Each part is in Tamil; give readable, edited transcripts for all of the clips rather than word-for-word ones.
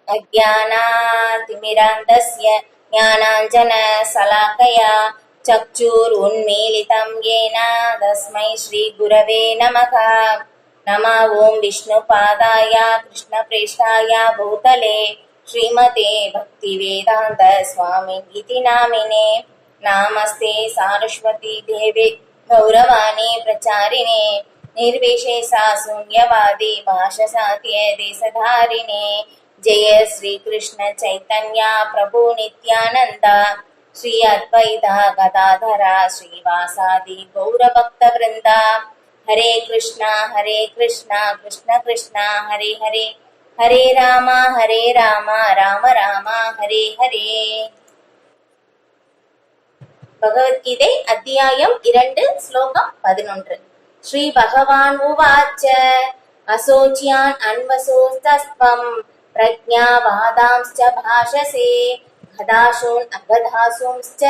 अज्ञानातिमिरान्धस्य ज्ञानाञ्जनशलाकया चक्षुरुन्मीलितं येन तस्मै श्रीगुरवे नमः। नमः ॐ विष्णुपादाय कृष्णप्रेष्ठाय भूतले श्रीमते भक्तिवेदान्त स्वामिनिति नामिने। नामस्ते सारस्वती देवे गौरवाणी प्रचारिणे निर्विशेषा शून्यवादी भाषसात्य देशधारिणे। जय श्री कृष्ण चैतन्य प्रभु नित्यानंद श्री अद्वैता गदाधरा श्रीवासादि गौरभक्त वृंदा। हरे कृष्णा कृष्ण कृष्ण हरे हरे, हरे राम राम राम हरे हरे। பகவத்கீதை அத்தியாயம் 2 ஸ்லோகம் 11. ஸ்ரீ பகவான் உவாச்ச அசோச்யான் அன்வசோஸ்தஸ்வம் பிரஜ்ஞாவாதாம்ஸ்ச பாஷசே கதாசூன் அகதாசூம்ஸ்ச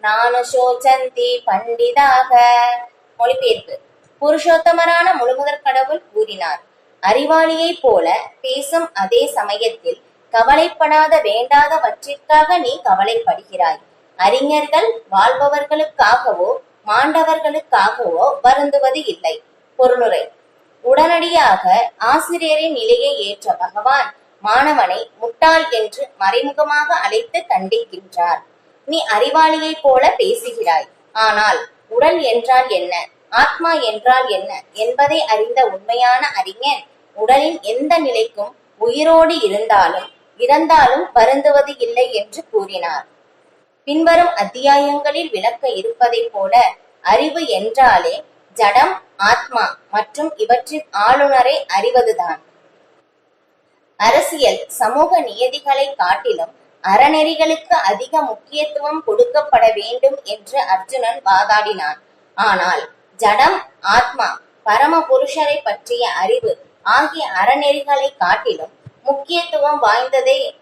நானுஷோச்சந்தி பண்டிதாக. மொழிபெயர்ப்பு. புருஷோத்தமரான முழுமுதற் கடவுள் கூறினார், அறிவாளியை போல பேசும் அதே சமயத்தில் கவலைப்படாத வேண்டாதவற்றிற்காக நீ கவலைப்படுகிறாய். அறிஞர்கள் வாழ்பவர்களுக்காகவோ மாண்டவர்களுக்காகவோ வருந்துவது இல்லை. பொருளுரை. உடனடியாக ஆசிரியரின் நிலையை ஏற்ற பகவான் மாணவனை முட்டாள் என்று மறைமுகமாக அழைத்து கண்டிக்கின்றார். நீ அறிவாளியை போல பேசுகிறாய், ஆனால் உடல் என்றால் என்ன, ஆத்மா என்றால் என்ன என்பதை அறிந்த உண்மையான அறிஞன் உடலின் எந்த நிலைக்கும் உயிரோடு இருந்தாலும் இறந்தாலும் வருந்துவது இல்லை என்று கூறினார். பின்வரும் அத்தியாயங்களில் விளக்க இருப்பதை போல அறிவு என்றாலே ஜடம், ஆத்மா மற்றும் இவற்றின் ஆளுநரை அறிவதுதான். அரசியல் சமூக நியதிகளை காட்டிலும் அறநெறிகளுக்கு அதிக முக்கியத்துவம் கொடுக்கப்பட வேண்டும் என்று அர்ஜுனன் வாதாடினான். ஆனால் ஜடம், ஆத்மா, பரம புருஷரை பற்றிய அறிவு ஆகிய அறநெறிகளை காட்டிலும் முக்கியத்துவம்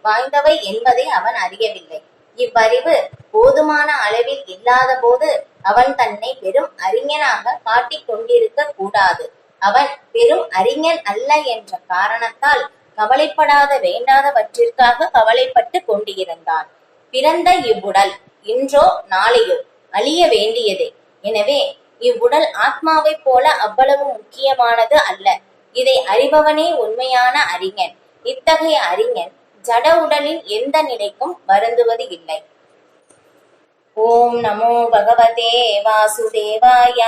வாய்ந்தவை என்பதை அவன் அறியவில்லை. இவ்வறிவு போதுமான அளவில் இல்லாத போது அவன் தன்னை பெரும் அறிஞனாக காட்டிக் கொண்டிருக்க கூடாது. அவன் பெரும் அறிஞன் அல்ல என்ற காரணத்தால் கவலைப்படாத வேண்டாதவற்றிற்காக கவலைப்பட்டு கொண்டிருந்தான். பிறந்த இவ்வுடல் இன்றோ நாளையோ அழிய வேண்டியதே. எனவே இவ்வுடல் ஆத்மாவைப் போல அவ்வளவு முக்கியமானது அல்ல. இதை அறிபவனே உண்மையான அறிஞன். இத்தகைய அறிஞன் ஜட உடலின் எந்த நிலைக்கும் வருந்துவது இல்லை. ஓம் நமோ பகவதே வாசுதேவாய.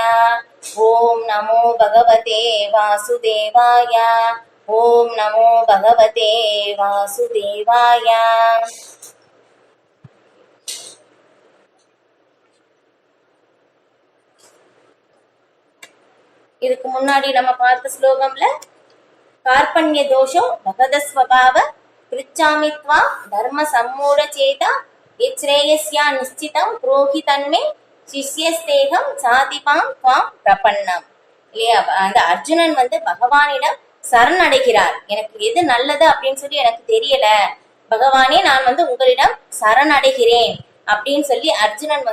ஓம் நமோ பகவதே வாசுதேவாய. ஓம் நமோ பகவதே வாசுதேவாய. இதுக்கு முன்னாடி நம்ம பார்த்த ஸ்லோகம்ல கார்பண்ய தோஷம் பகதஸ்வபாவ கிருச்சாமித்வா தர்ம சம்மூட சேதா இச்ரேயஸ்யா நிச்சிதம் புரோஹி தன்மே சிஷ்யஸ்தேகம் சாதிபாம் துவாம் பிரபன்னம். இல்லையா, அந்த அர்ஜுனன் பகவானிடம் சரணடைகிறார். எனக்கு எது நல்லது அப்படின்னு சொல்லி எனக்கு தெரியல பகவானே, நான் உங்களிடம் சரணடைகிறேன் அப்படின்னு சொல்லி அர்ஜுனன்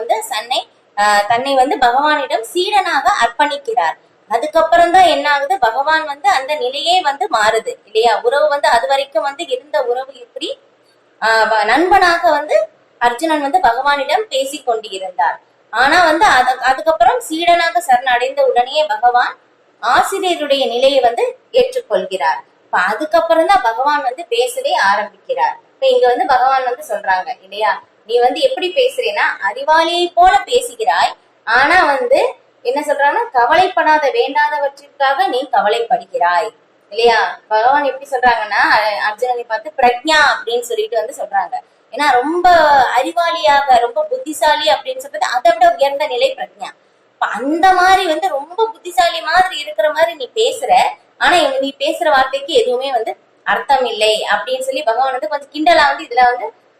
தன்னை பகவானிடம் சீடனாக அர்ப்பணிக்கிறார். அதுக்கப்புறம் தான் என்ன ஆகுது, பகவான் அந்த நிலையே மாறுது இல்லையா. உறவு அது வரைக்கும் இருந்த உறவு எப்படி நண்பனாக அர்ஜுனன் பகவானிடம் பேசி கொண்டு இருந்தார். ஆனா அதுக்கப்புறம் சீடனாக சரணடைந்த உடனே பகவான் ஆசிரியருடைய நிலையை ஏற்றுக்கொள்கிறார். இப்ப அதுக்கப்புறம் தான் பகவான் பேசவே ஆரம்பிக்கிறார். இப்ப இங்க பகவான் சொல்றாங்க இல்லையா, நீ எப்படி பேசுறேன்னா அறிவாளியை போல பேசுகிறாய், ஆனா என்ன சொல்றாங்கன்னா கவலைப்படாத வேண்டாதவற்றிற்காக நீ கவலைப்படுகிறாய் இல்லையா. பகவான் எப்படி சொல்றாங்கன்னா அர்ஜுனனை பார்த்து பிரக்ஞா அப்படின்னு சொல்லிட்டு சொல்றாங்க. ஏன்னா ரொம்ப அறிவாளியாக ரொம்ப புத்திசாலி அப்படின்னு சொல்றது அதை விட உயர்ந்த நிலை பிரக்ஞா. அந்த மாதிரி ரொம்ப புத்திசாலி மாதிரி இருக்கிற மாதிரி நீ பேசுற, ஆனா நீ பேசுற வார்த்தைக்கு எதுவுமே அர்த்தம் இல்லை அப்படின்னு சொல்லி பகவான் கொஞ்சம் கிண்டலா இதுல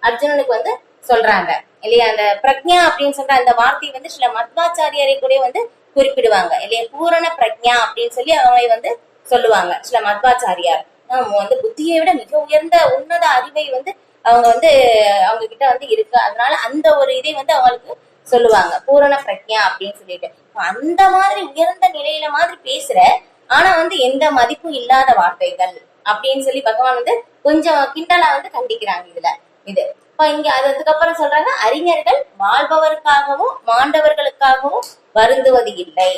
அர்ஜுனனுக்கு சொல்றாங்க இல்லையா. அந்த பிரக்ஞா அப்படின்னு சொல்ற அந்த வார்த்தை சில மத்வாச்சாரியரை கூட குறிப்பிடுவாங்க இல்லையா. பூரண பிரக்ஞா அப்படின்னு சொல்லி அவங்களை சொல்லுவாங்க சில மத்வாச்சாரியார். புத்தியை விட மிக உயர்ந்த உன்னத அறிவை அவங்க அவங்க கிட்ட இருக்கு. அதனால அந்த ஒரு இதை அவங்களுக்கு சொல்லுவாங்க பூரண பிரக்ஞா அப்படின்னு சொல்லிட்டு. அந்த மாதிரி உயர்ந்த நிலையில மாதிரி பேசுற, ஆனா எந்த மதிப்பும் இல்லாத வார்த்தைகள் அப்படின்னு சொல்லி பகவான் வந்து கொஞ்சம் கிண்டலா வந்து கண்டிக்கிறாங்க இதுல. இது இப்ப இங்க அதுக்கப்புறம் சொல்றாங்க, அறிஞர்கள் வாழ்பவருக்காகவும் மாண்டவர்களுக்காகவும் வருந்துவது இல்லை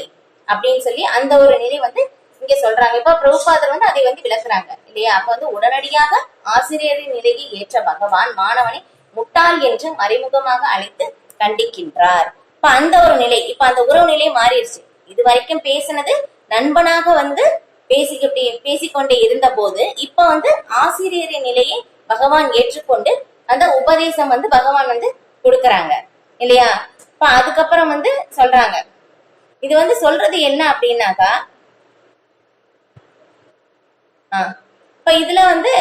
அப்படின்னு சொல்லி அந்த ஒரு நிலை வந்து இங்க சொல்றாங்க. இப்ப பிரபுபாதர் வந்து அதை வந்து விளக்குறாங்க இல்லையா. அப்ப வந்து உடனடியாக ஆசிரியரின் நிலையை ஏற்ற பகவான் மாணவனை முட்டாள் என்று மறைமுகமாக அழைத்து கண்டிக்கின்றார். இப்ப அந்த ஒரு நிலை, இப்ப அந்த உறவு நிலை மாறிடுச்சு. இது வரைக்கும் பேசினது நண்பனாக வந்து பேசிக்கொண்டே இருந்த போது, இப்ப வந்து ஆசிரியரின் நிலையை பகவான் ஏற்றுக்கொண்டு அந்த உபதேசம் வந்து பகவான் வந்து கொடுக்கறாங்க இல்லையா. இப்ப அதுக்கப்புறம் வந்து சொல்றாங்க, இது வந்து சொல்றது என்ன அப்படின்னாக்கா, இப்ப இதுல வந்து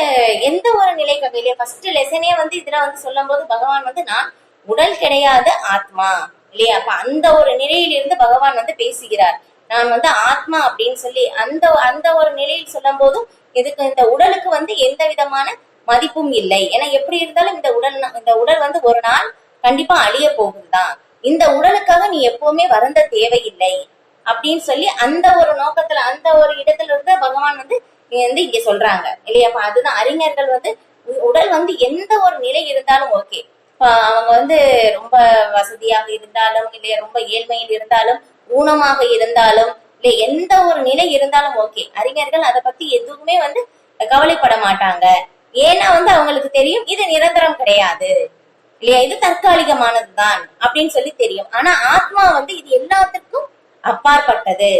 எந்த ஒரு நிலைக்காக இல்லையா, ஃபர்ஸ்ட் லெசனே வந்து இதுல வந்து சொல்லும் போது பகவான் வந்து நான் உடல் கிடையாது ஆத்மா இல்லையா. அப்ப அந்த ஒரு நிலையிலிருந்து பகவான் வந்து பேசுகிறார். நான் வந்து ஆத்மா அப்படின்னு சொல்லி அந்த அந்த ஒரு நிலையில் சொல்லும் போதும் இதுக்கு இந்த உடலுக்கு வந்து எந்த விதமான மதிப்பும் இல்லை. ஏன்னா எப்படி இருந்தாலும் இந்த உடல் வந்து ஒரு நாள் கண்டிப்பா அழிய போகுதுதான். இந்த உடலுக்காக நீ எப்பவுமே வருந்த தேவையில்லை அப்படின்னு சொல்லி அந்த ஒரு நோக்கத்துல அந்த ஒரு இடத்துல இருந்து பகவான் வந்து இங்க சொல்றாங்க இல்லையா. அப்ப அதுதான் அறிஞர்கள் வந்து உடல் வந்து எந்த ஒரு நிலை இருந்தாலும் ஓகே, அவங்க வந்து ரொம்ப வசதியாக இருந்தாலும் இல்லையா, ரொம்ப ஏழ்மையில் இருந்தாலும் ஊனமாக இருந்தாலும் இல்ல எந்த ஒரு நிலை இருந்தாலும் ஓகே, அறிஞர்கள் அதை பத்தி எதுவுமே வந்து கவலைப்பட மாட்டாங்க. ஏன்னா வந்து அவங்களுக்கு தெரியும் இது நிரந்தரம் கிடையாது இல்லையா, இது தற்காலிகமானதுதான் அப்படின்னு சொல்லி தெரியும். ஆனா ஆத்மா வந்து இது எல்லாத்துக்கும் அப்பாற்பட்டது,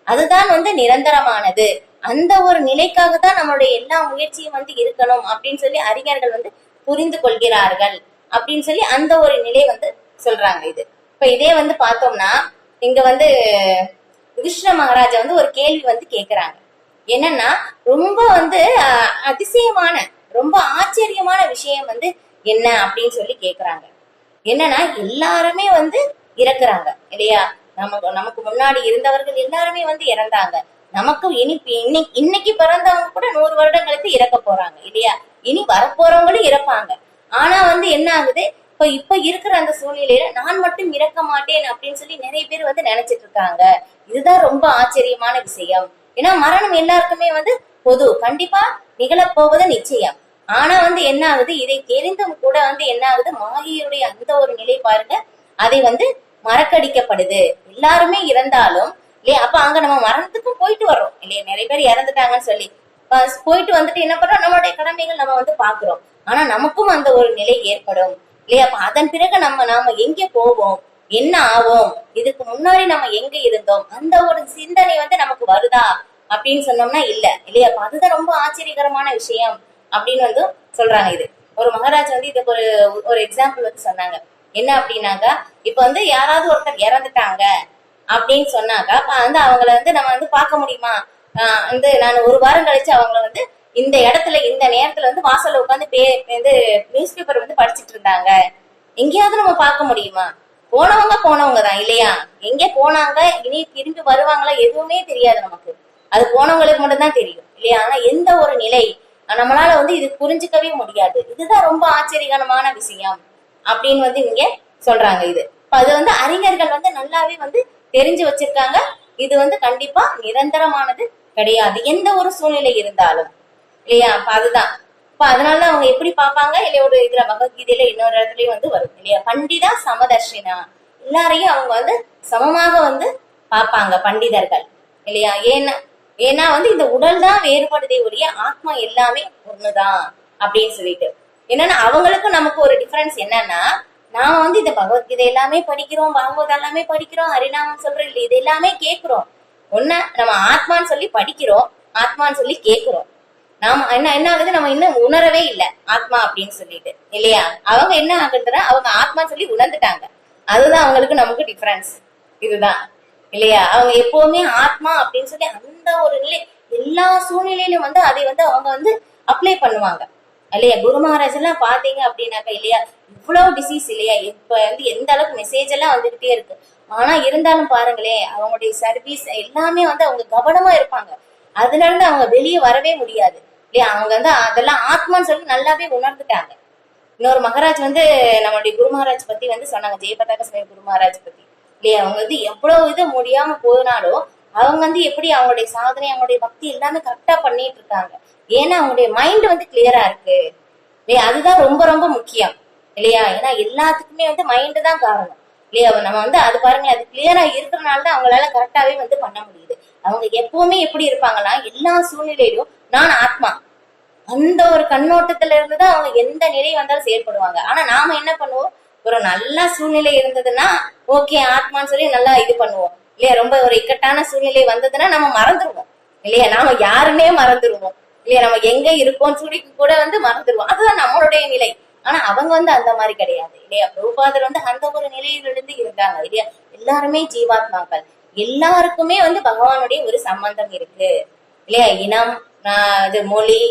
அதுதான் வந்து நிரந்தரமானது. அந்த ஒரு நிலைக்காக தான் நம்மளுடைய எல்லா முயற்சியும் வந்து இருக்கணும் அப்படின்னு சொல்லி அறிஞர்கள் வந்து புரிந்து கொள்கிறார்கள் அப்படின்னு சொல்லி அந்த ஒரு நிலை வந்து சொல்றாங்க. இது இப்ப இதே வந்து பார்த்தோம்னா இங்க வந்து யுதிஷ்டிர மகாராஜா வந்து ஒரு கேள்வி வந்து கேக்குறாங்க. என்னன்னா ரொம்ப வந்து அதிசயமான ரொம்ப ஆச்சரியமான விஷயம் வந்து என்ன அப்படின்னு சொல்லி கேக்குறாங்க. என்னன்னா எல்லாருமே வந்து இறக்குறாங்க இல்லையா, நமக்கு முன்னாடி இருந்தவர்கள் எல்லாருமே வந்து இறந்தாங்க. நமக்கு இன்னைக்கு பிறந்தவங்க கூட 100 வருடங்களுக்கு இறக்க போறாங்க இல்லையா, இனி வரப்போறவங்களும் இறப்பாங்க. ஆனா வந்து என்ன ஆகுது, இப்ப இருக்கிற அந்த சூழ்நிலையில நான் மட்டும் இறக்க மாட்டேன் அப்படின்னு சொல்லி நிறைய பேர் வந்து நினைச்சிட்டு இருக்காங்க. இதுதான் ரொம்ப ஆச்சரியமான விஷயம். ஏன்னா மரணம் எல்லாருக்குமே வந்து பொது, கண்டிப்பா நிகழப்போவது நிச்சயம். ஆனா வந்து என்ன ஆகுது, இதை தெரிந்தும் கூட வந்து என்ன ஆகுது, மாயையுடைய அந்த ஒரு நிலை பாருங்க, அதை வந்து மறக்கடிக்கப்படுது. எல்லாருமே இறந்தாலும் இல்லையா, அப்ப அங்க நம்ம மரணத்துக்கும் போயிட்டு வர்றோம் இல்லையா, நிறைய பேர் இறந்துட்டாங்கன்னு சொல்லி போயிட்டு வந்துட்டு என்ன பண்றோம், நம்மளுடைய கடமைகள் நம்ம வந்து பாக்குறோம். ஆனா நமக்கும் அந்த ஒரு நிலை ஏற்படும் இல்லையா. அப்ப அதன் பிறகு நாம எங்க போவோம், என்ன ஆவோம், இதுக்கு முன்னாடி நம்ம எங்க இருந்தோம், அந்த ஒரு சிந்தனை வந்து நமக்கு வருதா அப்படின்னு சொன்னோம்னா இல்ல இல்லையா. அப்ப அதுதான் ரொம்ப ஆச்சரியகரமான விஷயம் அப்படின்னு வந்து சொல்றாங்க. இது ஒரு மகாராஜ் வந்து இதுக்கு ஒரு எக்ஸாம்பிள் வந்து சொன்னாங்க. என்ன அப்படின்னாக்கா, இப்ப வந்து யாராவது ஒருத்தர் இறந்துட்டாங்க அப்படின்னு சொன்னாக்கா வந்து அவங்கள வந்து நம்ம வந்து பார்க்க முடியுமா, வந்து நான் ஒரு வாரம் கழிச்சு அவங்கள வந்து இந்த இடத்துல இந்த நேரத்துல வந்து வாசல்ல உட்காந்து நியூஸ் பேப்பர் வந்து படிச்சுட்டு இருந்தாங்க, எங்கேயாவது நம்ம பார்க்க முடியுமா? போனவங்க தான் இல்லையா, எங்க போனாங்க, இனி திரும்பி வருவாங்களா எதுவுமே தெரியாது நமக்கு, அது போனவங்களுக்கு மட்டும்தான் தெரியும் இல்லையா. ஆனா எந்த ஒரு நிலை நம்மளால வந்து இது புரிஞ்சுக்கவே முடியாது. இதுதான் ரொம்ப ஆச்சரியகரமான விஷயம் அப்படின்னு வந்து இங்க சொல்றாங்க. இது அது வந்து அறிஞர்கள் வந்து நல்லாவே வந்து தெரிஞ்சு வச்சிருக்காங்க. இது வந்து கண்டிப்பா நிரந்தரமானது கிடையாது எந்த ஒரு சூழ்நிலை இருந்தாலும் இல்லையா. அதுதான் அதனாலதான் அவங்க எப்படி பார்ப்பாங்க இல்லையா, ஒரு இதுல பகவத்கீதையில இன்னொரு இடத்துலயும் வந்து வரும் இல்லையா, பண்டிதா சமதர்ஷினா, எல்லாரையும் அவங்க வந்து சமமாக வந்து பார்ப்பாங்க பண்டிதர்கள் இல்லையா. ஏன்னா வந்து இந்த உடல் தான் வேறுபடுதே ஒழிய ஆத்மா எல்லாமே ஒண்ணுதான் அப்படின்னு சொல்லிட்டு. என்னன்னா அவங்களுக்கும் நமக்கு ஒரு டிஃபரன்ஸ் என்னன்னா, நாம வந்து இந்த பகவத்கீதை எல்லாமே படிக்கிறோம், பாகவதம் எல்லாமே படிக்கிறோம், ஹரிநாமம் சொல்றோம், இல்ல இது எல்லாமே கேட்கிறோம். ஒண்ணு நம்ம ஆத்மான்னு சொல்லி படிக்கிறோம், ஆத்மான்னு சொல்லி கேட்கிறோம். நாம என்ன ஆகுது, நம்ம இன்னும் உணரவே இல்லை ஆத்மா அப்படின்னு சொல்லிட்டு இல்லையா. அவங்க என்ன ஆகுதுன்னா அவங்க ஆத்மான்னு சொல்லி உணர்ந்துட்டாங்க. அதுதான் அவங்களுக்கு நமக்கு டிஃபரன்ஸ். இதுதான் இல்லையா. அவங்க எப்பவுமே ஆத்மா அப்படின்னு சொல்லி அந்த ஒரு நிலை எல்லா சூழ்நிலையிலும் வந்து அதை வந்து அவங்க வந்து அப்ளை பண்ணுவாங்க இல்லையா. குரு மகாராஜ் எல்லாம் பாத்தீங்க அப்படின்னாக்கா இல்லையா, இவ்வளவு டிசீஸ் இல்லையா, இப்ப வந்து எந்த அளவுக்கு மெசேஜ் எல்லாம் வந்துகிட்டே இருக்கு. ஆனா இருந்தாலும் பாருங்களேன், அவங்களுடைய சர்வீஸ் எல்லாமே வந்து அவங்க கவனமா இருப்பாங்க. அதுல இருந்து அவங்க வெளியே வரவே முடியாது இல்லையா. அவங்க வந்து அதெல்லாம் ஆத்மான்னு சொல்லி நல்லாவே உணர்ந்துட்டாங்க. இன்னொரு மகாராஜ் வந்து நம்மளுடைய குரு மகாராஜ் பத்தி வந்து சொன்னாங்க, ஜெயபதாக சுவாமி குரு மகாராஜ் பத்தி இல்லையா. அவங்க வந்து எவ்வளவு இது முடியாம போனாலும் அவங்க வந்து எப்படி அவங்களுடைய சாதனை, அவங்களுடைய பக்தி எல்லாமே கரெக்டா பண்ணிட்டு இருக்காங்க. ஏன்னா அவங்களுடைய மைண்ட் வந்து கிளியரா இருக்கு இல்லையா? அதுதான் ரொம்ப ரொம்ப முக்கியம் இல்லையா? ஏன்னா எல்லாத்துக்குமே வந்து மைண்டு தான் காரணம் இல்லையா? நம்ம வந்து அது பாருங்க, அது கிளியரா இருக்கிறனாலதான் அவங்களால கரெக்டாவே வந்து பண்ண முடியுது. அவங்க எப்பவுமே எப்படி இருப்பாங்கன்னா, எல்லா சூழ்நிலையிலும் நான் ஆத்மா அந்த ஒரு கண்ணோட்டத்துல இருந்துதான் அவங்க எந்த நிலை வந்தாலும் செயல்படுவாங்க. ஆனா நாம என்ன பண்ணுவோம், ஒரு நல்ல சூழ்நிலை இருந்ததுன்னா ஓகே ஆத்மான்னு சொல்லி நல்லா இது பண்ணுவோம் இல்லையா? ரொம்ப ஒரு இக்கட்டான சூழ்நிலை வந்ததுன்னா நம்ம மறந்துடுவோம் இல்லையா? நாம யாருன்னே மறந்துடுவோம் இல்லையா? நம்ம எங்க இருக்கோம்னு சொல்லி கூட வந்து மறந்துடுவோம். அதுதான் நம்மளுடைய நிலை. ஆனா அவங்க வந்து அந்த மாதிரி கிடையாது இல்லையா? பிரபுபாதர் வந்து அந்த ஒரு நிலையிலிருந்து இருந்தாங்க இல்லையா? எல்லாருமே ஜீவாத்மாக்கள், எல்லாருக்குமே வந்து பகவானுடைய ஒரு சம்பந்தம் இருக்கு இல்லையா? இனம், இது மொழி,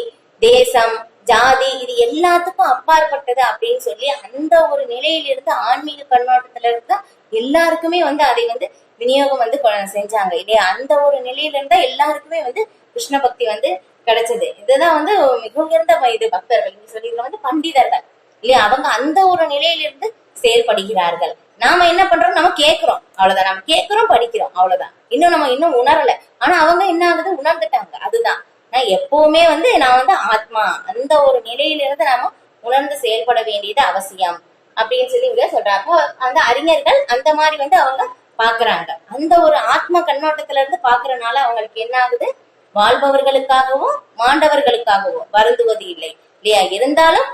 தேசம், ஜாதி, இது எல்லாத்துக்கும் அப்பாற்பட்டது அப்படின்னு சொல்லி அந்த ஒரு நிலையிலிருந்து ஆன்மீக கண்ணோட்டத்துல இருந்து எல்லாருக்குமே வந்து அதை வந்து விநியோகம் வந்து செஞ்சாங்க இல்லையா? அந்த ஒரு நிலையில இருந்தா எல்லாருக்குமே வந்து கிருஷ்ண பக்தி வந்து கிடைச்சது. இதுதான் வந்து மிக உயர்ந்த இது பக்தர்கள் சொல்லி வந்து பண்டிதர்கள் இல்லையா? அவங்க அந்த ஒரு நிலையிலிருந்து செயல்படுகிறார்கள். நாம என்ன பண்றோம், நம்ம கேட்கிறோம் அவ்வளவுதான், நம்ம கேட்கிறோம் படிக்கிறோம் அவ்வளவுதான், இன்னும் உணரல. ஆனா அவங்க என்ன ஆகுது, உணர்ந்துட்டாங்க. அதுதான் நான் எப்பவுமே வந்து நான் வந்து ஆத்மா, அந்த ஒரு நிலையிலிருந்து நாம உணர்ந்து செயல்பட வேண்டியது அவசியம் அப்படின்னு சொல்லி இங்க சொல்றாங்க. அந்த அறிஞர்கள் அந்த மாதிரி வந்து அவங்க பாக்குறாங்க. அந்த ஒரு ஆத்ம கண்ணோட்டத்துல இருந்து பாக்குறதுனால அவங்களுக்கு என்ன ஆகுது, வாழ்பவர்களுக்காகவும் மாண்டவர்களுக்காகவும் வருந்துவது இல்லை இல்லையா? இருந்தாலும்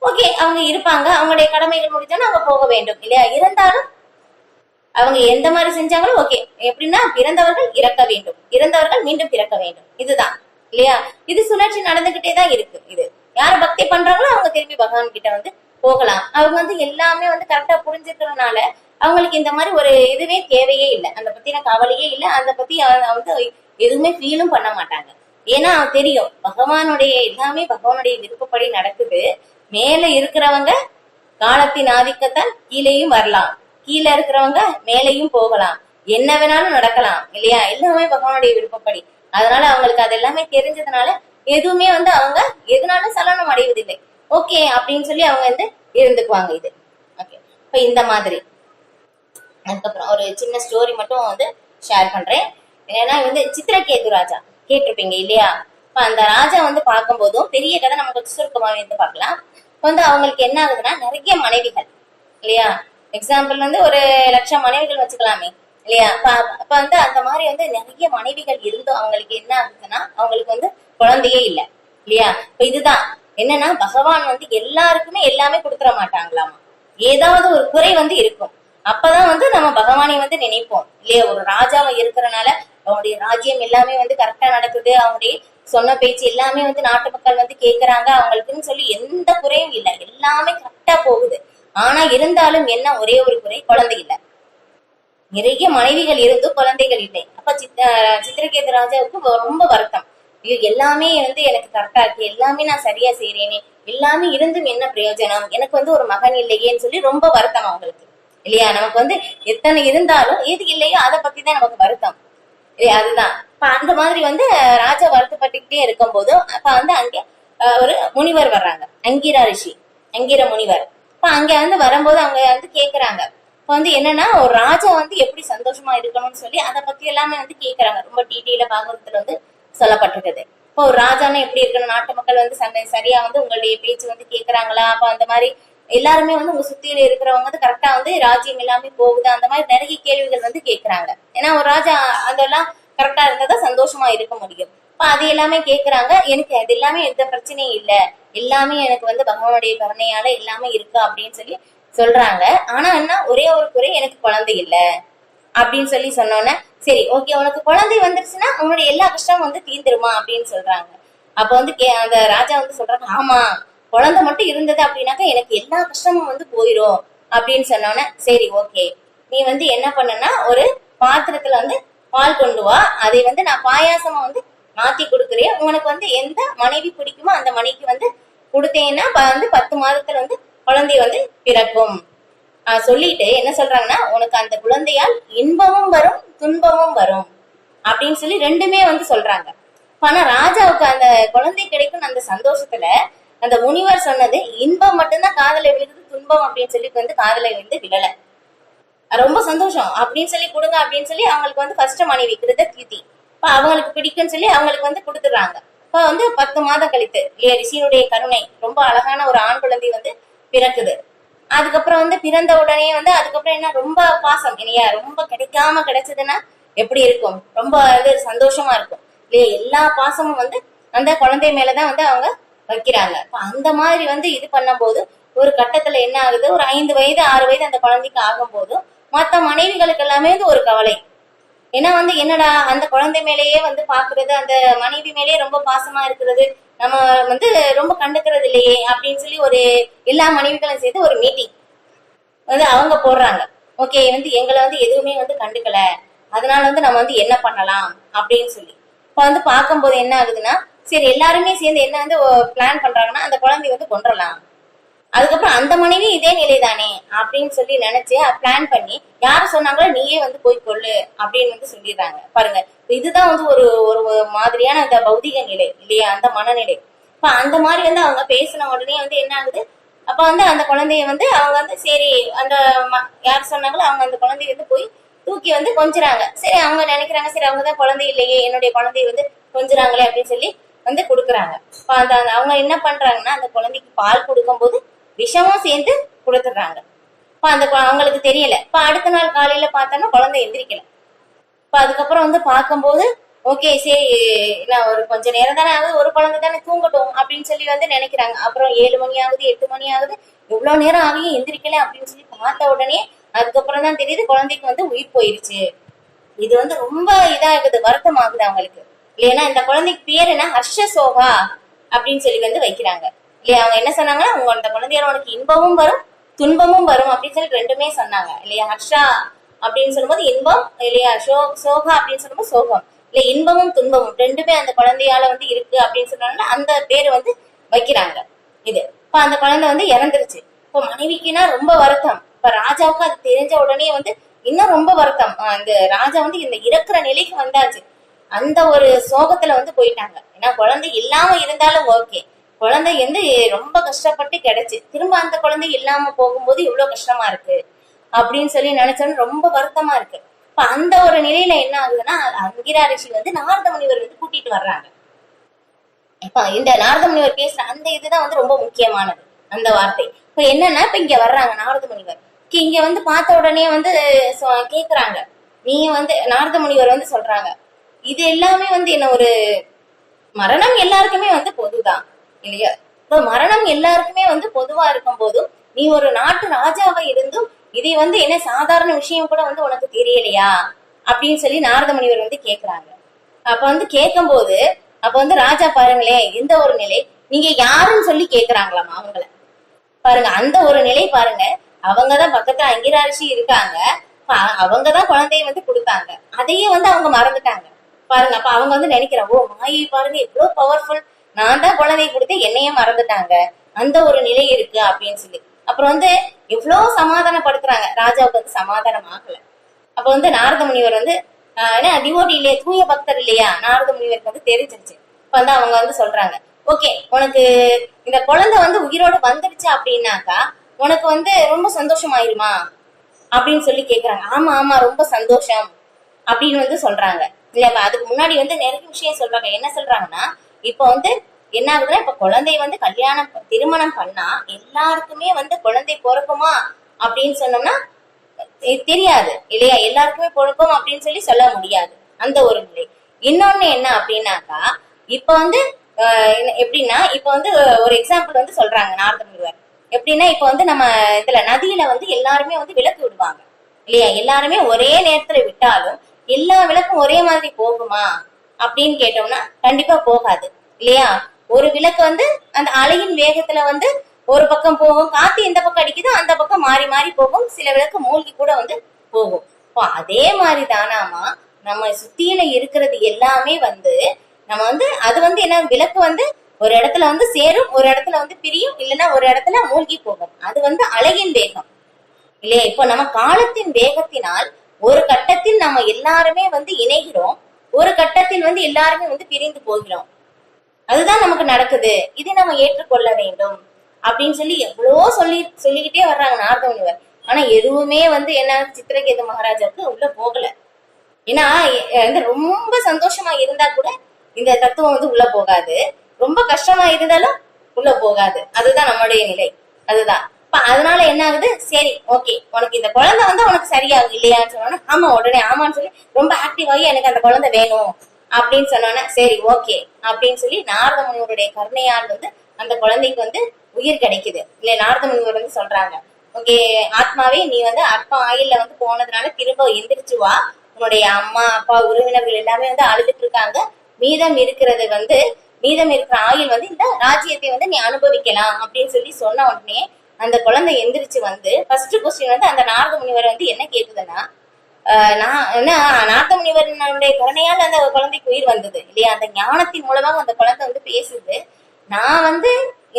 ஓகே அவங்க இருப்பாங்க, அவங்களுடைய கடமைகள் முடிஞ்சாலும் அவங்க போக வேண்டும் இல்லையா? இருந்தாலும் அவங்க எந்த மாதிரி செஞ்சாங்களோ ஓகே. எப்படின்னா பிறந்தவர்கள் இறக்க வேண்டும், இறந்தவர்கள் மீண்டும் பிறக்க வேண்டும், இதுதான் இல்லையா? இது சுழற்சி நடந்துகிட்டே தான் இருக்கு. இது யார் பக்தி பண்றாங்களோ அவங்க திரும்பி பகவான் கிட்ட வந்து போகலாம். அவங்க வந்து எல்லாமே வந்து கரெக்டா புரிஞ்சுக்கிறதுனால அவங்களுக்கு இந்த மாதிரி ஒரு இதுவே தேவையே இல்லை, அந்த பத்தின கவலையே இல்லை, அந்த பத்தி வந்து எதுவுமே ஃபீலும் பண்ண மாட்டாங்க. ஏன்னா தெரியும் பகவானுடைய எல்லாமே பகவானுடைய விருப்பப்படி நடக்குது. மேல இருக்கிறவங்க காலத்தின் ஆதிக்கத்தால் கீழேயும் வரலாம், கீழே இருக்கிறவங்க மேலையும் போகலாம், என்ன வேணாலும் நடக்கலாம் இல்லையா? எல்லாமே பகவானுடைய விருப்பப்படி. அதனால அவங்களுக்கு அது எல்லாமே தெரிஞ்சதுனால எதுவுமே வந்து அவங்க எதுனாலும் சலனம் அடைவதில்லை. ஓகே அப்படின்னு சொல்லி அவங்க வந்து இருந்துக்குவாங்க. இது ஓகே. இப்ப இந்த மாதிரி அதுக்கப்புறம் ஒரு சின்ன ஸ்டோரி மட்டும் வந்து ஷேர் பண்றேன். ஏன்னா வந்து சித்திரகேது ராஜா கேட்டிருப்பீங்க இல்லையா? இப்ப அந்த ராஜா வந்து பார்க்கும் போதும் பெரிய கதை நம்ம கொஞ்சம் சுருக்கமாவே வந்து பார்க்கலாம். வந்து அவங்களுக்கு என்ன ஆகுதுன்னா நிறைய மனைவிகள் இல்லையா? எக்ஸாம்பிள் வந்து ஒரு 1,00,000 மனைவிகள் வச்சுக்கலாமே இல்லையா? அப்ப வந்து அந்த மாதிரி வந்து நிறைய மனைவிகள் இருந்தும் அவங்களுக்கு என்ன ஆகுதுன்னா அவங்களுக்கு வந்து குழந்தையே இல்லை இல்லையா? இப்ப இதுதான் என்னன்னா பகவான் வந்து எல்லாருக்குமே எல்லாமே கொடுத்துட மாட்டாங்களாமா, ஏதாவது ஒரு குறை வந்து இருக்கும். அப்பதான் வந்து நம்ம பகவானை வந்து நினைப்போம் இல்லையா? ஒரு ராஜாவை இருக்கிறனால அவங்களுடைய ராஜ்யம் எல்லாமே வந்து கரெக்டா நடக்குது, அவங்களுடைய சொன்ன பேச்சு எல்லாமே வந்து நாட்டு மக்கள் வந்து கேக்குறாங்க, அவங்களுக்குன்னு சொல்லி எந்த குறையும் இல்லை, எல்லாமே கரெக்டா போகுது. ஆனா இருந்தாலும் என்ன, ஒரே ஒரு குறை, குழந்தை இல்லை. நிறைய மனைவிகள் இருந்து குழந்தைகள் இல்லை. அப்ப சித்திரகேது ராஜாவுக்கு ரொம்ப வருத்தம். ஐயோ எல்லாமே வந்து எனக்கு கரெக்டா இருக்கு, எல்லாமே நான் சரியா செய்யறேனே, எல்லாமே இருந்தும் என்ன பிரயோஜனம், எனக்கு வந்து ஒரு மகன் இல்லையேன்னு சொல்லி ரொம்ப வருத்தம் அவங்களுக்கு இல்லையா? நமக்கு வந்து எத்தனை இருந்தாலும் எது இல்லையோ அதை பத்தி தான் நமக்கு வருத்தம் இல்லையா? அதுதான் இப்ப அந்த மாதிரி வந்து ராஜா வருத்தப்பட்டுக்கிட்டே இருக்கும் போதும் அப்ப வந்து அங்கே ஒரு முனிவர் வர்றாங்க, அங்கீரா ரிஷி, அங்கீர முனிவர். இப்ப அங்க வந்து வரும்போது அவங்க வந்து கேக்குறாங்க, இப்ப வந்து என்னன்னா ஒரு ராஜா வந்து எப்படி சந்தோஷமா இருக்கணும்னு சொல்லி அதை பத்தி எல்லாமே வந்து கேக்குறாங்க. ரொம்ப டீட்டெயிலா பாகவதத்துல வந்து சொல்லப்பட்டிருக்குது. இப்போ ஒரு ராஜானா எப்படி இருக்கணும், நாட்டு மக்கள் வந்து சரியா வந்து உங்களுடைய பேச்சு வந்து கேக்குறாங்களா, அப்ப அந்த மாதிரி எல்லாருமே வந்து உங்க சுத்தியில இருக்கிறவங்க வந்து கரெக்டா வந்து ராஜ்யம் எல்லாமே போகுது, அந்த மாதிரி நிறைய கேள்விகள் வந்து கேக்குறாங்க. ஏன்னா ஒரு ராஜா அதெல்லாம் கரெக்டா இருந்தா சந்தோஷமா இருக்க முடியும். இப்ப அது எல்லாமே கேக்குறாங்க. எனக்கு அது எல்லாமே எந்த பிரச்சனையும் இல்ல, எல்லாமே எனக்கு வந்து பகவானுடைய கருணையால எல்லாமே இருக்கு அப்படின்னு சொல்லி சொல்றாங்க. ஆனா என்ன, ஒரே ஒரு குறை, எனக்கு குழந்தை இல்ல அப்படின்னு சொல்லி சொன்னோன்னே சரி ஓகே உனக்கு குழந்தை வந்துருச்சுன்னா உன்னுடைய எல்லா கஷ்டமும் வந்து தீர்ந்துருமா அப்படின்னு சொல்றாங்க. அப்ப வந்து அந்த ராஜா வந்து சொல்றாங்க, ஆமா குழந்தை மட்டும் இருந்தது அப்படின்னாக்கா எனக்கு எல்லா கஷ்டமும் வந்து போயிரும் அப்படின்னு சொன்னோன்னே சரி ஓகே நீ வந்து என்ன பண்ணுனா ஒரு பாத்திரத்துல வந்து பால் கொண்டு வா, அதை வந்து நான் பாயாசமா வந்து மாத்தி கொடுக்குறேன், உனக்கு வந்து எந்த மனைவி பிடிக்குமோ அந்த மனைவிக்கு வந்து கொடுத்தேன்னா வந்து 10 மாதத்துல வந்து குழந்தை வந்து பிறக்கும். சொல்லிட்டு என்ன சொல்றாங்கன்னா உனக்கு அந்த குழந்தையால் இன்பமும் வரும் துன்பமும் வரும் அப்படின்னு சொல்லி ரெண்டுமே வந்து சொல்றாங்க. ஆனா ராஜாவுக்கு அந்த குழந்தை கிடைக்கும் அந்த சந்தோஷத்துல அந்த முனிவர் சொன்னது இன்பம் மட்டும்தான் காதல விழுகுது, துன்பம் அப்படின்னு சொல்லி வந்து காதல விழுந்து விழல. ரொம்ப சந்தோஷம் அப்படின்னு சொல்லி கொடுங்க அப்படின்னு சொல்லி அவங்களுக்கு வந்து ஃபர்ஸ்ட் மனைவி கிருதகீர்த்தி. இப்ப அவங்களுக்கு பிடிக்கும்னு சொல்லி அவங்களுக்கு வந்து கொடுத்துடுறாங்க. இப்ப வந்து 10 மாதம் கழித்து இல்லையா ரிஷியினுடைய கருணை ரொம்ப அழகான ஒரு ஆண் குழந்தை வந்து பிறக்குது. அதுக்கப்புறம் வந்து பிறந்த உடனே வந்து அதுக்கப்புறம் என்ன ரொம்ப பாசம் இல்லையா, ரொம்ப கிடைச்சதுன்னா எப்படி இருக்கும், ரொம்ப வந்து சந்தோஷமா இருக்கும் இல்லையா. எல்லா பாசமும் வந்து அந்த குழந்தை மேலதான் வந்து அவங்க வைக்கிறாங்க. அந்த மாதிரி வந்து இது பண்ணும் போது ஒரு கட்டத்துல என்ன ஆகுது, ஒரு 5 வயது 6 வயது அந்த குழந்தைக்கு ஆகும் போது மத்த மனைவிகளுக்கு எல்லாமே வந்து ஒரு கவலை. ஏன்னா வந்து என்னடா அந்த குழந்தை மேலேயே வந்து பாக்குறது, அந்த மனைவி மேலேயே ரொம்ப பாசமா இருக்கிறது, நம்ம வந்து ரொம்ப கண்டுக்கிறது இல்லையே அப்படின்னு சொல்லி ஒரு எல்லா மனைவிகளும் சேர்த்து ஒரு மீட்டிங் வந்து அவங்க போடுறாங்க. ஓகே வந்து எங்களை வந்து எதுவுமே வந்து கண்டுக்கல, அதனால வந்து நம்ம வந்து என்ன பண்ணலாம் அப்படின்னு சொல்லி. இப்ப வந்து பார்க்கும்போது என்ன ஆகுதுன்னா, சரி எல்லாருமே சேர்ந்து என்ன வந்து பிளான் பண்றாங்கன்னா அந்த குழந்தைய வந்து கொண்டுடலாம். அதுக்கப்புறம் அந்த மனைவி இதே நிலைதானே அப்படின்னு சொல்லி நினைச்சு பிளான் பண்ணி யாரு சொன்னாங்களோ நீயே வந்து போய் கொள்ளு அப்படின்னு வந்து சொல்லிடுறாங்க. பாருங்க இதுதான் வந்து ஒரு ஒரு மாதிரியான அந்த பௌதிக நிலை இல்லையா, அந்த மனநிலை. இப்ப அந்த மாதிரி வந்து அவங்க பேசின உடனே வந்து என்ன ஆகுது, அப்ப வந்து அந்த குழந்தைய வந்து அவங்க வந்து சரி அந்த யார் சொன்னாங்களோ அவங்க அந்த குழந்தைய வந்து போய் தூக்கி வந்து கொஞ்சுறாங்க. சரி அவங்க நினைக்கிறாங்க சரி அவங்கதான் குழந்தை இல்லையே என்னுடைய குழந்தைய வந்து கொஞ்சுறாங்களே அப்படின்னு சொல்லி வந்து கொடுக்குறாங்க. அந்த அவங்க என்ன பண்றாங்கன்னா அந்த குழந்தைக்கு பால் கொடுக்கும் போது விஷமும் சேர்ந்து கொடுத்துடுறாங்க. இப்ப அந்த அவங்களுக்கு தெரியல. இப்ப அடுத்த நாள் காலையில பார்த்தோம்னா குழந்தை எந்திரிக்கல. இப்ப அதுக்கப்புறம் வந்து பார்க்கும்போது ஓகே சரி நான் ஒரு கொஞ்ச நேரம் தானே ஆகுது, ஒரு குழந்தை தானே தூங்கட்டும் அப்படின்னு சொல்லி வந்து நினைக்கிறாங்க. அப்புறம் 7 மணி ஆகுது 8 மணி ஆகுது, எவ்வளவு நேரம் ஆகியும் எந்திரிக்கல அப்படின்னு சொல்லி பார்த்த உடனே அதுக்கப்புறம் தான் தெரியுது குழந்தைக்கு வந்து உயிர் போயிருச்சு. இது வந்து ரொம்ப இதாகுது, வருத்தம் ஆகுது அவங்களுக்கு இல்லையா. இந்த குழந்தைக்கு பேர் என்ன, ஹர்ஷ சோகா அப்படின்னு சொல்லி வந்து வைக்கிறாங்க இல்லையா. அவங்க என்ன சொன்னாங்கன்னா உங்க அந்த குழந்தையோட உனக்கு இன்பமும் வரும் துன்பமும் வரும் அப்படின்னு சொல்லி ரெண்டுமே சொன்னாங்க இல்லையா. ஹர்ஷா அப்படின்னு சொல்லும்போது இன்பம் இல்லையா, சோகா அப்படின்னு சொல்லும்போது சோகம் இல்ல, இன்பமும் துன்பமும் ரெண்டுமே அந்த குழந்தையால வந்து இருக்கு அப்படின்னு சொன்னாங்க. அந்த பேரு வந்து வைக்கிறாங்க. இது இப்ப அந்த குழந்தை வந்து இறந்துருச்சு. இப்ப மனைவிக்குன்னா ரொம்ப வருத்தம். இப்ப ராஜாவுக்கு அது தெரிஞ்ச உடனே வந்து இன்னும் ரொம்ப வருத்தம். அந்த ராஜா வந்து இந்த இறக்குற நிலைக்கு வந்தாச்சு. அந்த ஒரு சோகத்துல வந்து போயிட்டாங்க. ஏன்னா குழந்தை இல்லாம இருந்தாலும் ஓகே, குழந்தை வந்து ரொம்ப கஷ்டப்பட்டு கிடைச்சு திரும்ப அந்த குழந்தை இல்லாம போகும்போது இவ்வளவு கஷ்டமா இருக்கு அப்படின்னு சொல்லி நினைச்சோன்னு ரொம்ப வருத்தமா இருக்கு. இப்ப அந்த ஒரு நிலையில என்ன ஆகுதுன்னா அங்கிரா ரிஷி வந்து நாரத முனிவர் வந்து கூட்டிட்டு வர்றாங்க. இப்ப இந்த நாரத முனிவர் பேசுற அந்த இதுதான் வந்து ரொம்ப முக்கியமானது அந்த வார்த்தை. இப்ப என்னன்னா இப்ப இங்க வர்றாங்க நாரத முனிவர், இங்க வந்து பார்த்த உடனே வந்து கேக்குறாங்க, நீங்க வந்து நாரத முனிவர் வந்து சொல்றாங்க இது எல்லாமே வந்து என்ன ஒரு மரணம் எல்லாருக்குமே வந்து பொதுதான் இல்லையா. இப்ப மரணம் எல்லாருக்குமே வந்து பொதுவா இருக்கும் போதும் நீ ஒரு நாட்டு ராஜாவா இருந்தும் இதை வந்து என்ன சாதாரண விஷயம் கூட வந்து உனக்கு தெரியலையா அப்படின்னு சொல்லி நாரத முனிவர் வந்து கேக்குறாங்க. அப்ப வந்து கேட்கும் போது அப்ப வந்து ராஜா பாருங்களேன் எந்த ஒரு நிலை, நீங்க யாருன்னு சொல்லி கேக்குறாங்களாமா அவங்கள. பாருங்க அந்த ஒரு நிலை பாருங்க, அவங்கதான் பக்கத்துல அங்கிராட்சி இருக்காங்க, அவங்கதான் குழந்தைய வந்து கொடுத்தாங்க, அதையே வந்து அவங்க மறந்துட்டாங்க பாருங்க. அப்ப அவங்க வந்து நினைக்கிறாங்க ஓ மாயை பாருங்க எவ்வளவு பவர்ஃபுல், நான் தான் குழந்தைய கொடுத்து என்னையே மறந்துட்டாங்க, அந்த ஒரு நிலை இருக்கு அப்படின்னு சொல்லி. அப்புறம் வந்து எவ்வளவு சமாதானப்படுத்துறாங்க, ராஜாவுக்கு வந்து சமாதானம் ஆகல. அப்ப வந்து நாரத முனிவர் வந்து டிவோட்டி இல்லையா, தூய பக்தர் இல்லையா, நாரத முனிவருக்கு வந்து தெரிஞ்சிருச்சு. இப்ப வந்து அவங்க வந்து சொல்றாங்க ஓகே உனக்கு இந்த குழந்தை வந்து உயிரோடு வந்துருச்சு அப்படின்னாக்கா உனக்கு வந்து ரொம்ப சந்தோஷம் ஆயிருமா அப்படின்னு சொல்லி கேக்குறாங்க. ஆமா ஆமா ரொம்ப சந்தோஷம் அப்படின்னு வந்து சொல்றாங்க இல்லையா. அதுக்கு முன்னாடி வந்து நிறைய விஷயம் சொல்றாங்க. என்ன சொல்றாங்கன்னா இப்ப வந்து என்ன ஆகுதுன்னா இப்ப குழந்தை வந்து திருமணம் பண்ணா எல்லாருக்குமே வந்து குழந்தை பிறக்குமா அப்படின்னு சொன்னோம்னா தெரியாது இல்லையா, எல்லாருக்குமே பிறக்கும் அப்படின்னு சொல்லி சொல்ல முடியாது அந்த ஒரு நிலை. இன்னொன்னு என்ன அப்படின்னாக்கா இப்ப வந்து எப்படின்னா இப்ப வந்து ஒரு எக்ஸாம்பிள் வந்து சொல்றாங்க நாரத முனிவர். எப்படின்னா இப்ப வந்து நம்ம இதுல நதியில வந்து எல்லாருமே வந்து விளக்கு விடுவாங்க இல்லையா, எல்லாருமே ஒரே நேரத்துல விட்டாலும் எல்லா விளக்கும் ஒரே மாதிரி போகுமா அப்படின்னு கேட்டோம்னா கண்டிப்பா போகாது இல்லையா. ஒரு விளக்கு வந்து அந்த அலையின் வேகத்துல வந்து ஒரு பக்கம் போகும், காத்து எந்த பக்கம் அடிக்குதோ அந்த பக்கம் மாறி மாறி போகும், சில விளக்கு மூழ்கி கூட வந்து போகும். அதே மாதிரி தானாமா நம்ம சுத்தியில இருக்கிறது எல்லாமே வந்து நம்ம வந்து அது வந்து என்ன விளக்கு வந்து ஒரு இடத்துல வந்து சேரும், ஒரு இடத்துல வந்து பிரியும், இல்லைன்னா ஒரு இடத்துல மூழ்கி போகும். அது வந்து அலையின் வேகம் இல்லையா. இப்போ நம்ம காலத்தின் வேகத்தினால் ஒரு கட்டத்தில் நம்ம எல்லாருமே வந்து இணைகிறோம், ஒரு கட்டத்தில் வந்து எல்லாருமே வந்து பிரிந்து போகிறோம். அதுதான் நமக்கு நடக்குது, இதை நம்ம ஏற்றுக்கொள்ள வேண்டும் அப்படின்னு சொல்லி எவ்வளவோ சொல்லிக்கிட்டே வர்றாங்க நாரத முனிவர். ஆனா எதுவுமே வந்து என்ன சித்திரகேது மகாராஜாவுக்கு உள்ள போகல. ஏன்னா ரொம்ப சந்தோஷமா இருந்தா கூட இந்த தத்துவம் வந்து உள்ள போகாது, ரொம்ப கஷ்டமா இருந்தாலும் உள்ள போகாது. அதுதான் நம்மளுடைய நிலை. அதுதான் அதனால என்ன ஆகுது, சரி ஓகே உனக்கு இந்த குழந்தை வந்து உனக்கு சரியாகும் இல்லையான்னு சொன்னோன்னா, ஆமா உடனே ஆமான்னு சொல்லி ரொம்ப ஆக்டிவ் ஆகி எனக்கு அந்த குழந்தை வேணும் அப்படின்னு சொன்னோன்னா, சரி ஓகே அப்படின்னு சொல்லி நாரத முனிவருடைய கருணையால் வந்து அந்த குழந்தைக்கு வந்து உயிர் கிடைக்குது இல்லையா. நாரத முனிவர் வந்து சொல்றாங்க, ஓகே ஆத்மாவே நீ வந்து அற்ப ஆயில்ல வந்து போனதுனால திரும்ப எந்திரிச்சு வா, உன்னுடைய அம்மா அப்பா உறவினர்கள் எல்லாமே வந்து அழுதுட்டு இருக்காங்க, மீதம் இருக்கிறது வந்து மீதம் இருக்கிற ஆயுள் வந்து இந்த ராஜ்யத்தை வந்து நீ அனுபவிக்கலாம் அப்படின்னு சொல்லி சொன்ன உடனே அந்த குழந்தை எந்திரிச்சு வந்து ஃபர்ஸ்ட் கொஸ்டின் வந்து அந்த நாரத முனிவர் வந்து என்ன கேக்குதுன்னா, நாரத முனிவருடைய கருணையால் அந்த குழந்தைக்கு உயிர் வந்தது இல்லையா. அந்த ஞானத்தின் மூலமாக அந்த குழந்தை வந்து பேசுது, நான் வந்து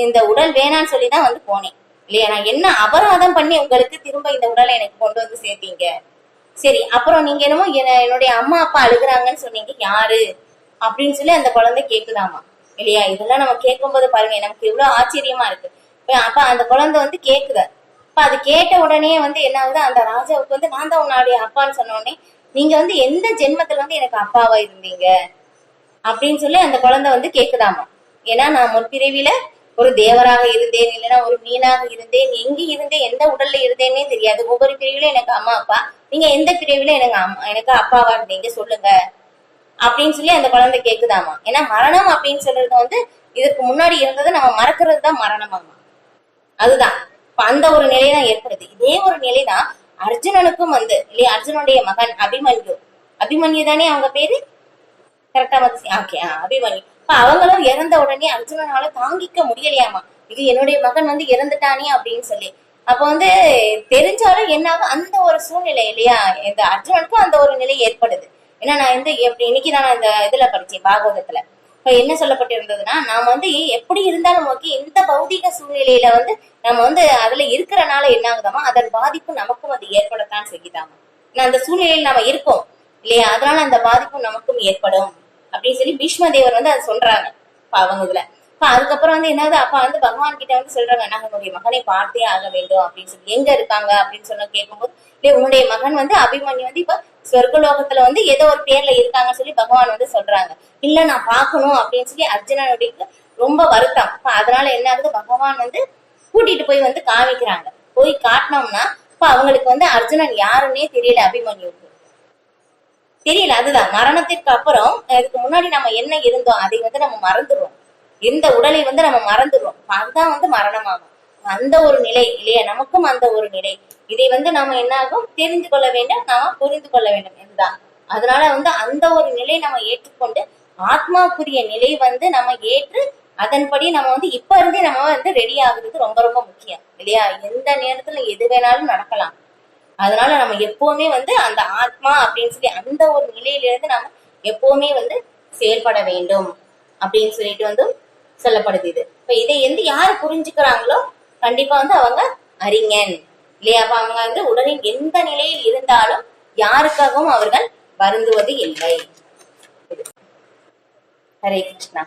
இந்த உடல் வேணான்னு சொல்லிதான் வந்து போனேன் இல்லையா. நான் என்ன அபராதம் பண்ணி உங்களுக்கு திரும்ப இந்த உடலை எனக்கு கொண்டு வந்து சேர்த்தீங்க, சரி அப்புறம் நீங்க என்னமோ என்னுடைய அம்மா அப்பா அழுகுறாங்கன்னு சொன்னீங்க, யாரு அப்படின்னு சொல்லி அந்த குழந்தை கேக்குதாமா இல்லையா. இதெல்லாம் நம்ம கேட்கும் போது பாருங்க நமக்கு எவ்வளவு ஆச்சரியமா இருக்கு. அப்ப அந்த குழந்தை வந்து கேக்குத, அப்ப அது கேட்ட உடனே வந்து என்ன ஆகுது, அந்த ராஜாவுக்கு வந்து நான் தான் உன்னுடைய அப்பான்னு சொன்ன உடனே, நீங்க வந்து எந்த ஜென்மத்துல வந்து எனக்கு அப்பாவா இருந்தீங்க அப்படின்னு சொல்லி அந்த குழந்தை வந்து கேக்குதாமா. ஏன்னா நான் முற்பிறவில ஒரு தேவராக இருந்தேன், இல்லைன்னா ஒரு மீனாக இருந்தேன், எங்க இருந்தேன் எந்த உடல்ல இருந்தேன்னே தெரியாது, ஒவ்வொரு பிரிவிலும் எனக்கு அம்மா அப்பா, நீங்க எந்த பிரிவில எனக்கு அப்பாவா இருந்தீங்க சொல்லுங்க அப்படின்னு சொல்லி அந்த குழந்தை கேக்குதாமா. ஏன்னா மரணம் அப்படின்னு சொல்றது வந்து இதுக்கு முன்னாடி இருந்தது நம்ம மறக்கிறது தான் மரணமாமா. அதுதான் அந்த ஒரு நிலைதான் ஏற்படுது. இதே ஒரு நிலைதான் அர்ஜுனனுக்கும் வந்து இல்லையா. அர்ஜுனுடைய மகன் அபிமன்யு, அபிமன்யு தானே அவங்க பேரு, கரெக்டா ஓகே அபிமன்யு. இப்ப அவங்களும் இறந்த உடனே அர்ஜுனனால தாங்கிக்க முடியலையாமா, இது என்னுடைய மகன் வந்து இறந்துட்டானே அப்படின்னு சொல்லி. அப்ப வந்து தெரிஞ்சாலும் என்னாகும் அந்த ஒரு சூழ்நிலை இல்லையா, இந்த அர்ஜுனனுக்கும் அந்த ஒரு நிலை ஏற்படுது. ஏன்னா நான் வந்து இன்னைக்குதான் நான் இந்த இதுல படிச்சேன் பாகவதத்துல. இப்ப என்ன சொல்லப்பட்டிருந்ததுன்னா, நாம வந்து எப்படி இருந்தாலும் ஓகே இந்த பௌதிக சூழ்நிலையில வந்து நம்ம வந்து அதுல இருக்கிறனால என்ன ஆகுதாமா, அதன் பாதிப்பு நமக்கும் அது ஏற்படத்தான் செய்யுதாமா. அந்த சூழ்நிலையில் நாம இருக்கோம் இல்லையா, அதனால அந்த பாதிப்பு நமக்கும் ஏற்படும் அப்படின்னு சொல்லி பீஷ்ம தேவர் வந்து அதை சொல்றாங்க அவங்க இதுல. அதுக்கப்புறம் வந்து என்னது, அப்ப வந்து பகவான் கிட்ட வந்து சொல்றாங்க, நாங்க உன்னுடைய மகனை பார்த்தே ஆக வேண்டும் அப்படின்னு சொல்லி. எங்க இருக்காங்க அப்படின்னு சொன்ன கேட்கும்போது, இல்லையா உன்னுடைய மகன் வந்து அபிமன்யு வந்து இப்ப சொர்க்கலோகத்துல வந்து ஏதோ ஒரு பேர்ல இருக்காங்கன்னு சொல்லி பகவான் வந்து சொல்றாங்க. இல்ல நான் பாக்கணும் அப்படின்னு சொல்லி அர்ஜுனனுடைய ரொம்ப வருத்தம். அதனால என்ன ஆகுது, பகவான் வந்து கூட்டிட்டு போய் வந்து காமிக்கிறாங்க. போய் காட்டினோம்னா இப்ப அவங்களுக்கு வந்து அர்ஜுனன் யாருன்னே தெரியல, அபிமன்யுக்கு தெரியல. அதுதான் மரணத்திற்கு அப்புறம் இதுக்கு முன்னாடி நம்ம என்ன இருந்தோம் அதை வந்து நம்ம மறந்துடுவோம், இந்த உடலை வந்து நம்ம மறந்துடுவோம். அதுதான் வந்து மரணமாகும். அந்த ஒரு நிலை இல்லையா, நமக்கும் அந்த ஒரு நிலை. இதை வந்து நாம என்ன ஆகும் தெரிந்து கொள்ள வேண்டும், நாம புரிந்து கொள்ள வேண்டும் இதுதான். அதனால வந்து அந்த ஒரு நிலை நம்ம ஏற்றுக்கொண்டு ஆத்மாக்குரிய நிலை வந்து நம்ம ஏற்று அதன்படி நம்ம வந்து இப்ப இருந்தே நம்ம வந்து ரெடி ஆகுறது ரொம்ப ரொம்ப முக்கியம் இல்லையா. எந்த நேரத்துல எது வேணாலும் நடக்கலாம். அதனால நம்ம எப்பவுமே வந்து அந்த ஆத்மா அப்படின்னு சொல்லி அந்த ஒரு நிலையிலிருந்து நம்ம எப்பவுமே வந்து செயல்பட வேண்டும் அப்படின்னு சொல்லிட்டு வந்து சொல்லப்படுது. இது இப்ப இதை வந்து யாரு புரிஞ்சுக்கிறாங்களோ கண்டிப்பா வந்து அவங்க அறிஞன் இல்லையா. அப்ப அவங்க வந்து உடலின் எந்த நிலையில் இருந்தாலும் யாருக்காகவும் அவர்கள் வருந்துவது இல்லை. ஹரே கிருஷ்ணா.